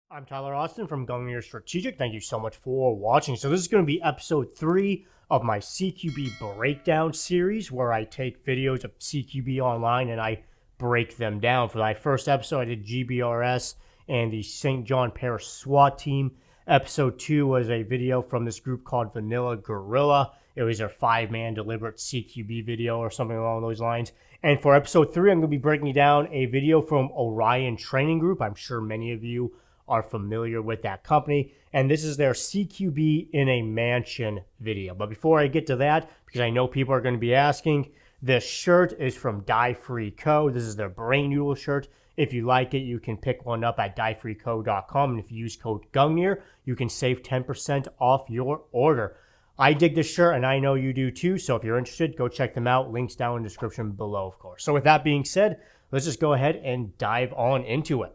I'm Tyler Austin from Gungnir Strategic. Thank you so much for watching. So this is going to be episode 3 of my CQB breakdown series, where I take videos of CQB online and I break them down. For my first episode, I did GBRS and the St. John Parish SWAT team. Episode 2 was a video from this group called Vanilla Gorilla. It was their 5-man deliberate CQB video or something along those lines. And for episode 3, I'm going to be breaking down a video from Orion Training Group. I'm sure many of you are familiar with that company, and this is their CQB in a mansion video. But before I get to that, because I know people are going to be asking, this shirt is from Die Free Co. This is their brain noodle shirt. If you like it, you can pick one up at diefreeco.com, and if you use code Gungnir, you can save 10% off your order. I dig this shirt, and I know you do too, so if you're interested, go check them out. Links down in the description below, of course. So with that being said, let's just go ahead and dive on into it.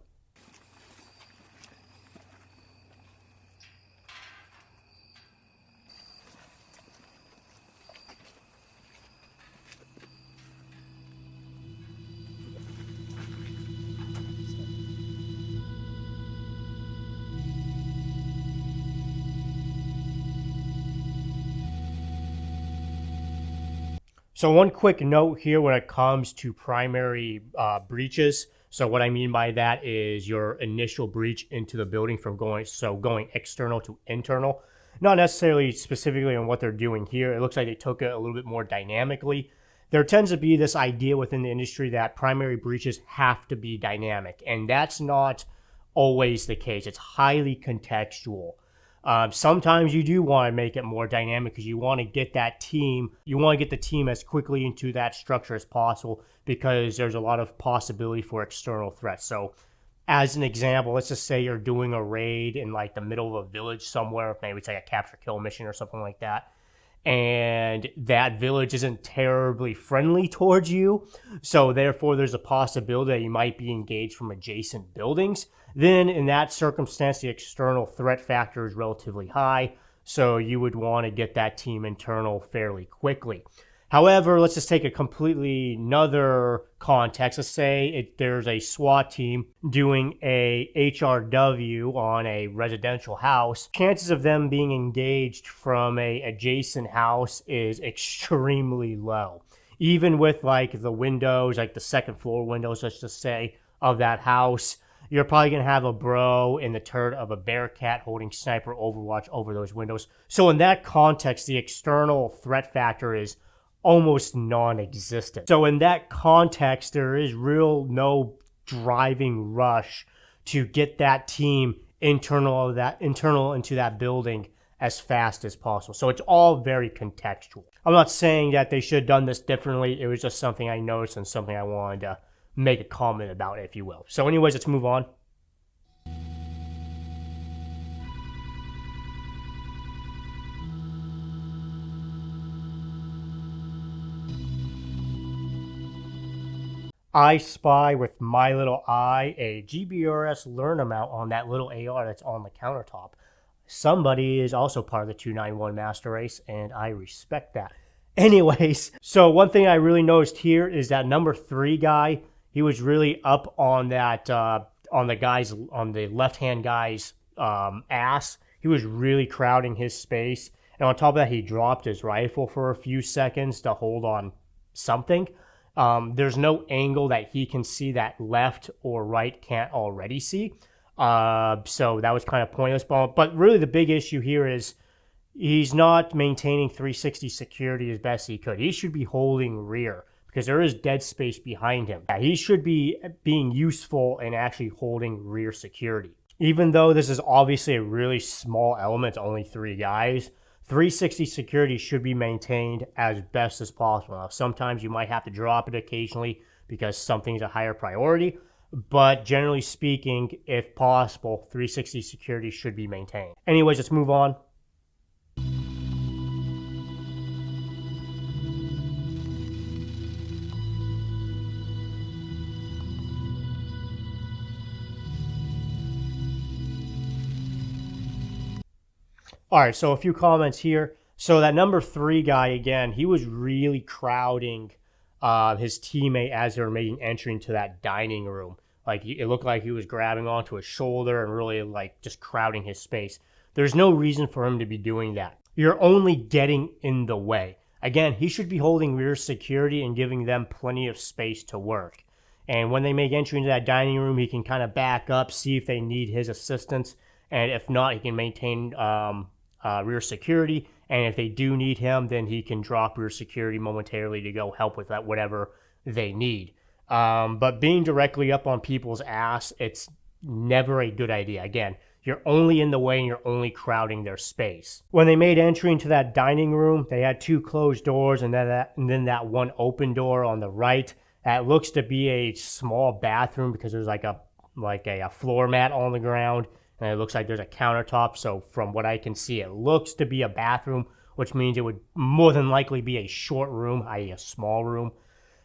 So one quick note here when it comes to primary breaches. So what I mean by that is your initial breach into the building from going external to internal. Not necessarily specifically on what they're doing here. It looks like they took it a little bit more dynamically. There tends to be this idea within the industry that primary breaches have to be dynamic, and that's not always the case. It's highly contextual. Sometimes you do want to make it more dynamic because you want to get the team as quickly into that structure as possible, because there's a lot of possibility for external threats. So as an example, let's just say you're doing a raid in like the middle of a village somewhere, maybe it's like a capture kill mission or something like that, and that village isn't terribly friendly towards you, so therefore there's a possibility that you might be engaged from adjacent buildings. Then in that circumstance, the external threat factor is relatively high, so you would want to get that team internal fairly quickly. However, let's just take a completely another context. Let's say there's a SWAT team doing a HRW on a residential house. Chances of them being engaged from a adjacent house is extremely low. Even with like the windows, like the second floor windows, let's just say, of that house, you're probably going to have a bro in the turret of a Bearcat holding sniper overwatch over those windows. So in that context, the external threat factor is almost non-existent. So in that context, there is no driving rush to get that team internal into that building as fast as possible. So it's all very contextual. I'm not saying that they should have done this differently. It was just something I noticed and something I wanted to make a comment about, if you will. So anyways, let's move on. I spy with my little eye a GBRS learn amount on that little AR that's on the countertop. Somebody is also part of the 291 Master Race, and I respect that. Anyways, so one thing I really noticed here is that number 3 guy, he was really up on that, on the left-hand guy's ass. He was really crowding his space. And on top of that, he dropped his rifle for a few seconds to hold on something. There's no angle that he can see that left or right can't already see. So that was kind of pointless. But really the big issue here is he's not maintaining 360 security as best he could. He should be holding rear, because there is dead space behind him. He should be being useful and actually holding rear security. Even though this is obviously a really small element, only 3 guys, 360 security should be maintained as best as possible. Now, sometimes you might have to drop it occasionally because something's a higher priority, but generally speaking, if possible, 360 security should be maintained. Anyways, let's move on. All right, so a few comments here. So that number 3 guy, again, he was really crowding his teammate as they were making entry into that dining room. Like, it looked like he was grabbing onto his shoulder and really, like, just crowding his space. There's no reason for him to be doing that. You're only getting in the way. Again, he should be holding rear security and giving them plenty of space to work. And when they make entry into that dining room, he can kind of back up, see if they need his assistance. And if not, he can maintain rear security, and if they do need him, then he can drop rear security momentarily to go help with that, whatever they need. But being directly up on people's ass, it's never a good idea. Again, you're only in the way and you're only crowding their space. When they made entry into that dining room, they had 2 closed doors and then that one open door on the right. That looks to be a small bathroom because there's like a floor mat on the ground. And it looks like there's a countertop. So from what I can see, it looks to be a bathroom, which means it would more than likely be a short room, i.e. a small room.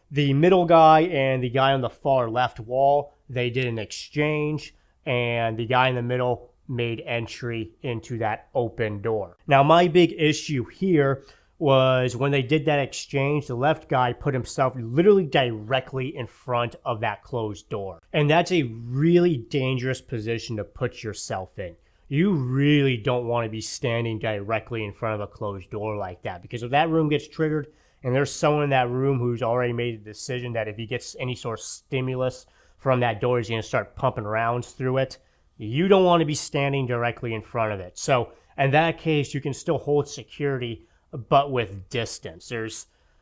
The middle guy and the guy on the far left wall, they did an exchange, and the guy in the middle made entry into that open door. Now, my big issue here was when they did that exchange, the left guy put himself literally directly in front of that closed door. And that's a really dangerous position to put yourself in. You really don't want to be standing directly in front of a closed door like that, because if that room gets triggered and there's someone in that room who's already made a decision that if he gets any sort of stimulus from that door, he's going to start pumping rounds through it, you don't want to be standing directly in front of it. So in that case, you can still hold security, but with distance.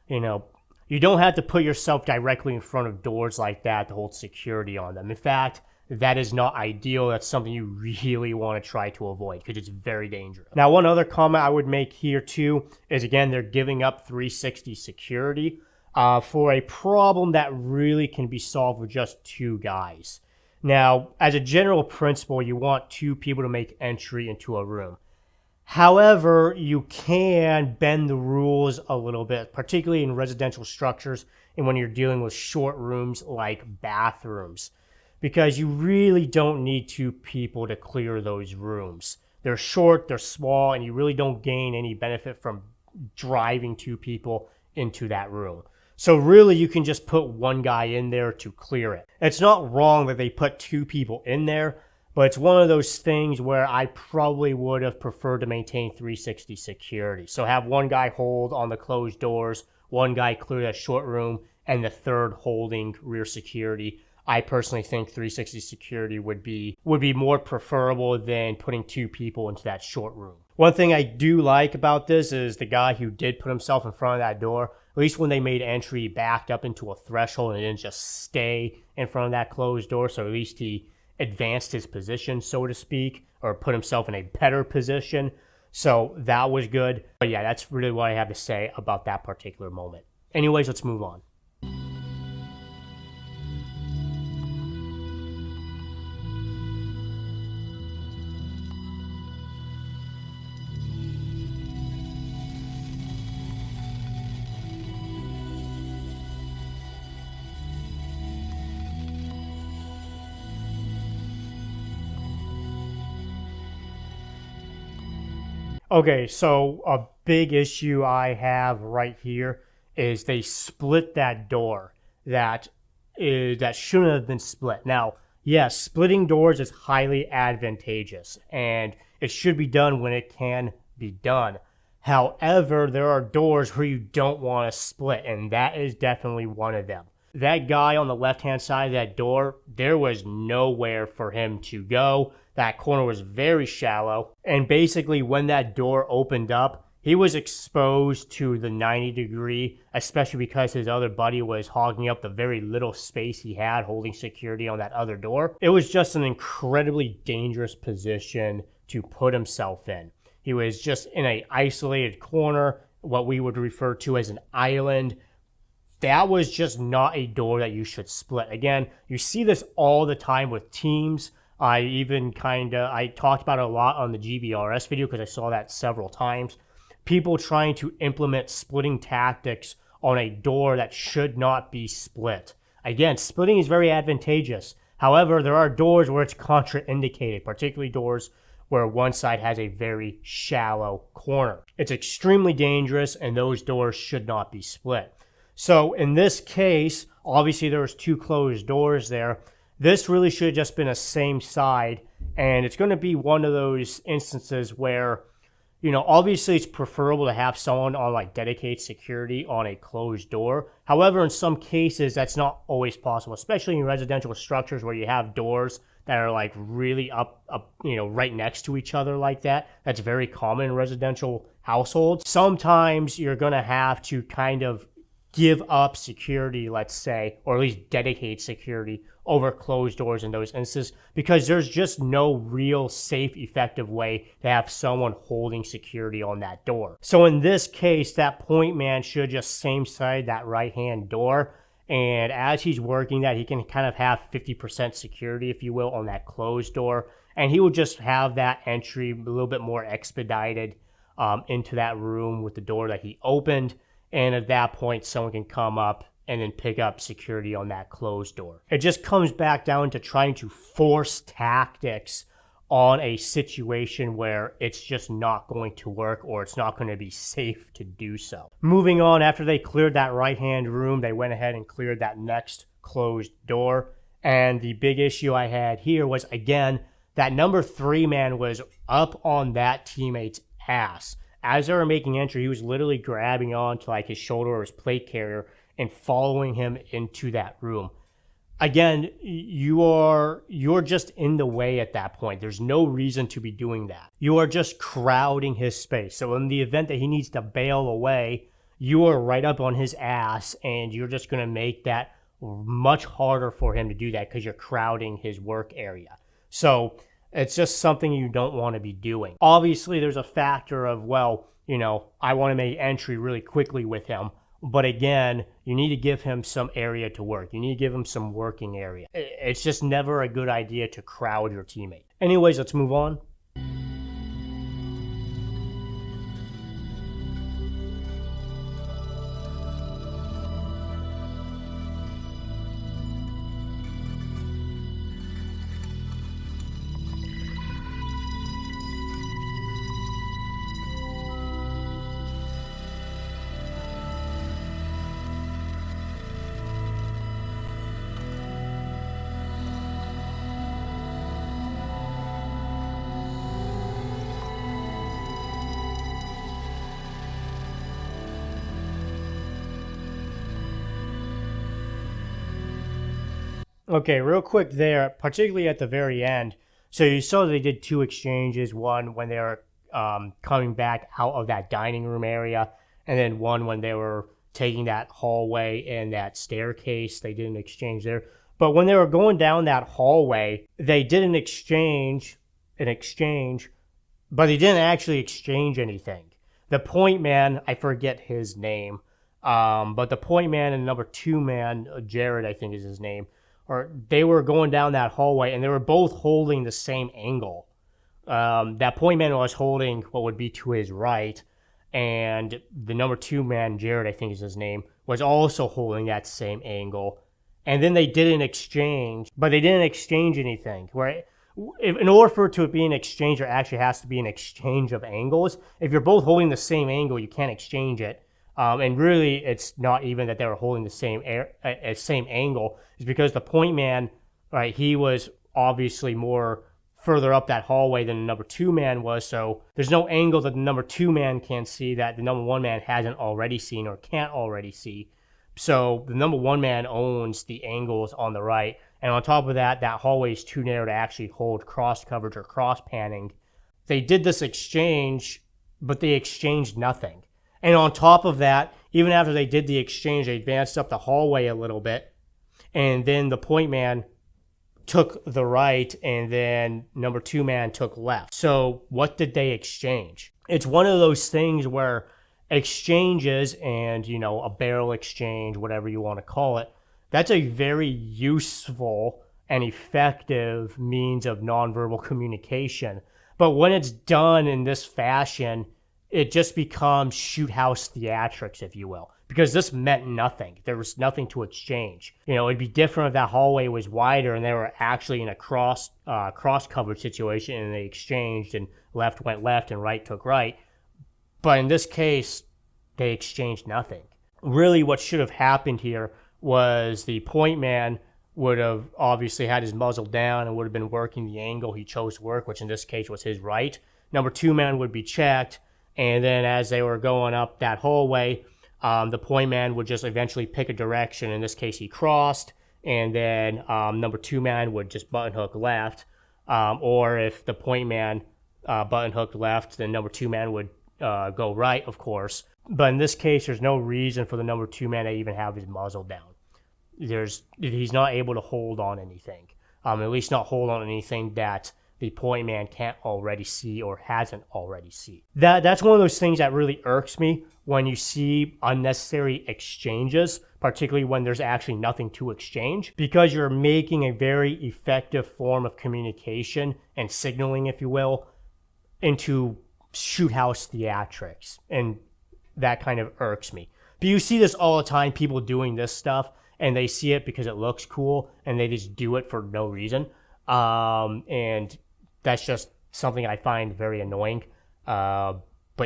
You don't have to put yourself directly in front of doors like that to hold security on them. In fact, that is not ideal. That's something you really want to try to avoid because it's very dangerous. Now, one other comment I would make here too is, again, they're giving up 360 security for a problem that really can be solved with just 2 guys. Now, as a general principle, you want 2 people to make entry into a room. However, you can bend the rules a little bit, particularly in residential structures and when you're dealing with short rooms like bathrooms, because you really don't need 2 people to clear those rooms. They're short, they're small, and you really don't gain any benefit from driving 2 people into that room. So really, you can just put 1 guy in there to clear it. It's not wrong that they put 2 people in there, but it's one of those things where I probably would have preferred to maintain 360 security. So have 1 guy hold on the closed doors, 1 guy clear that short room, and the 3rd holding rear security. I personally think 360 security would be more preferable than putting 2 people into that short room. One thing I do like about this is the guy who did put himself in front of that door, at least when they made entry, he backed up into a threshold and didn't just stay in front of that closed door. So at least he advanced his position, so to speak, or put himself in a better position. So that was good. But yeah, that's really what I have to say about that particular moment. Anyways, let's move on. Okay, so a big issue I have right here is they split that door that shouldn't have been split. Now, yes, splitting doors is highly advantageous, and it should be done when it can be done. However, there are doors where you don't want to split, and that is definitely one of them. That guy on the left-hand side of that door, there was nowhere for him to go. That corner was very shallow. And basically, when that door opened up, he was exposed to the 90 degree, especially because his other buddy was hogging up the very little space he had holding security on that other door. It was just an incredibly dangerous position to put himself in. He was just in an isolated corner, what we would refer to as an island. that was just not a door that you should split. Again, you see this all the time with teams. I talked about it a lot on the GBRS video because I saw that several times. People trying to implement splitting tactics on a door that should not be split. Again, splitting is very advantageous. However, there are doors where it's contraindicated, particularly doors where one side has a very shallow corner. It's extremely dangerous, and those doors should not be split. So in this case, obviously there was 2 closed doors there. This really should have just been a same side, and it's going to be one of those instances where, obviously it's preferable to have someone on like dedicated security on a closed door. However, in some cases, that's not always possible, especially in residential structures where you have doors that are like really up, right next to each other like that. That's very common in residential households. Sometimes you're going to have to kind of give up security, let's say, or at least dedicate security over closed doors in those instances, because there's just no real safe, effective way to have someone holding security on that door. So in this case, that point man should just same side that right-hand door. And as he's working that, he can kind of have 50% security, if you will, on that closed door. And he will just have that entry a little bit more expedited into that room with the door that he opened. And at that point, someone can come up and then pick up security on that closed door. It just comes back down to trying to force tactics on a situation where it's just not going to work or it's not going to be safe to do so. Moving on, after they cleared that right-hand room, they went ahead and cleared that next closed door. And the big issue I had here was, again, that number 3 man was up on that teammate's ass. As they were making entry, he was literally grabbing onto like his shoulder or his plate carrier and following him into that room. Again, you're just in the way at that point. There's no reason to be doing that. You are just crowding his space. So in the event that he needs to bail away, you are right up on his ass, and you're just going to make that much harder for him to do that because you're crowding his work area. So it's just something you don't want to be doing. Obviously, there's a factor of, I want to make entry really quickly with him. But again, you need to give him some area to work. You need to give him some working area. It's just never a good idea to crowd your teammate. Anyways, let's move on. Okay, real quick there, particularly at the very end. So you saw they did 2 exchanges, one when they were coming back out of that dining room area, and then one when they were taking that hallway and that staircase. They did an exchange there. But when they were going down that hallway, they did an exchange, but they didn't actually exchange anything. The point man, I forget his name, but the point man and the number 2 man, Jared, I think is his name, or they were going down that hallway, and they were both holding the same angle. That point man was holding what would be to his right, and the number 2 man, Jared, I think is his name, was also holding that same angle. And then they did an exchange, but they didn't exchange anything. Right? In order for it to be an exchange, there actually has to be an exchange of angles. If you're both holding the same angle, you can't exchange it. And really, it's not even that they were holding the same angle. It's because the point man, right, he was obviously more further up that hallway than the number 2 man was. So there's no angle that the number 2 man can see that the number 1 man hasn't already seen or can't already see. So the number 1 man owns the angles on the right. And on top of that, that hallway is too narrow to actually hold cross coverage or cross panning. They did this exchange, but they exchanged nothing. And on top of that, even after they did the exchange, they advanced up the hallway a little bit. And then the point man took the right, and then number 2 man took left. So what did they exchange? It's one of those things where exchanges and, a barrel exchange, whatever you want to call it, that's a very useful and effective means of nonverbal communication. But when it's done in this fashion, it just becomes shoot house theatrics, if you will, because this meant nothing. There was nothing to exchange. It'd be different if that hallway was wider and they were actually in a cross coverage situation and they exchanged and left went left and right took right. But in this case, they exchanged nothing. Really, what should have happened here was the point man would have obviously had his muzzle down and would have been working the angle he chose to work, which in this case was his right. Number 2 man would be checked, and then as they were going up that hallway, the point man would just eventually pick a direction. In this case, he crossed, and then number 2 man would just button hook left. Or if the point man button hooked left, then number 2 man would go right, of course. But in this case, there's no reason for the number 2 man to even have his muzzle down. He's not able to hold on anything, at least not hold on anything that the point man can't already see or hasn't already seen. That's one of those things that really irks me when you see unnecessary exchanges, particularly when there's actually nothing to exchange, because you're making a very effective form of communication and signaling, if you will, into shoot house theatrics, and that kind of irks me. But you see this all the time, people doing this stuff, and they see it because it looks cool, and they just do it for no reason. And that's just something I find very annoying. But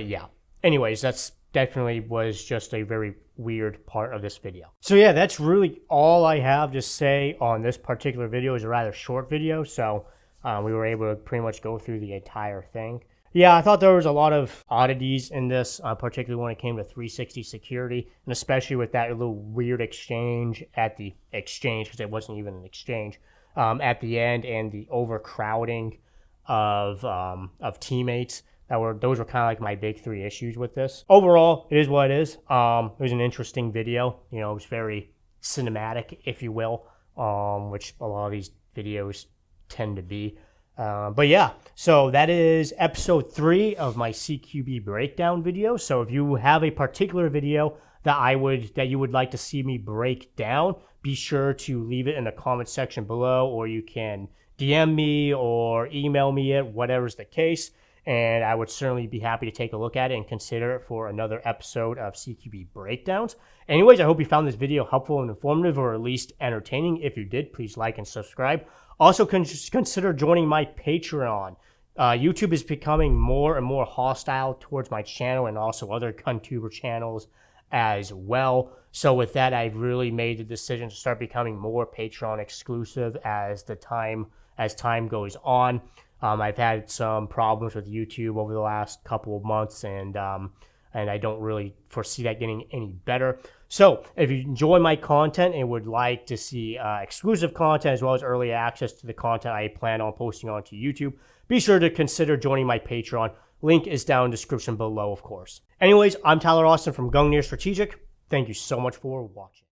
yeah. Anyways, that's definitely was just a very weird part of this video. So yeah, that's really all I have to say on this particular video. It's a rather short video, so we were able to pretty much go through the entire thing. Yeah, I thought there was a lot of oddities in this, particularly when it came to 360 security, and especially with that little weird exchange at the exchange, because it wasn't even an exchange, at the end, and the overcrowding of teammates. Those were kind of like my big 3 issues with this. Overall, it is what it is. It was an interesting video. It was very cinematic, if you will, which a lot of these videos tend to be. But yeah, so that is episode 3 of my CQB breakdown video. So if you have a particular video that you would like to see me break down, be sure to leave it in the comment section below, or you can DM me or email me it, whatever's the case. And I would certainly be happy to take a look at it and consider it for another episode of CQB breakdowns. Anyways, I hope you found this video helpful and informative, or at least entertaining. If you did, please like and subscribe. Also, consider joining my Patreon. YouTube is becoming more and more hostile towards my channel and also other Guntuber channels as well. So with that, I've really made the decision to start becoming more Patreon exclusive as time goes on. I've had some problems with YouTube over the last couple of months, and I don't really foresee that getting any better. So if you enjoy my content and would like to see exclusive content as well as early access to the content I plan on posting onto YouTube, be sure to consider joining my Patreon. Link is down in the description below, of course. Anyways, I'm Tyler Austin from Gungnir Strategic. Thank you so much for watching.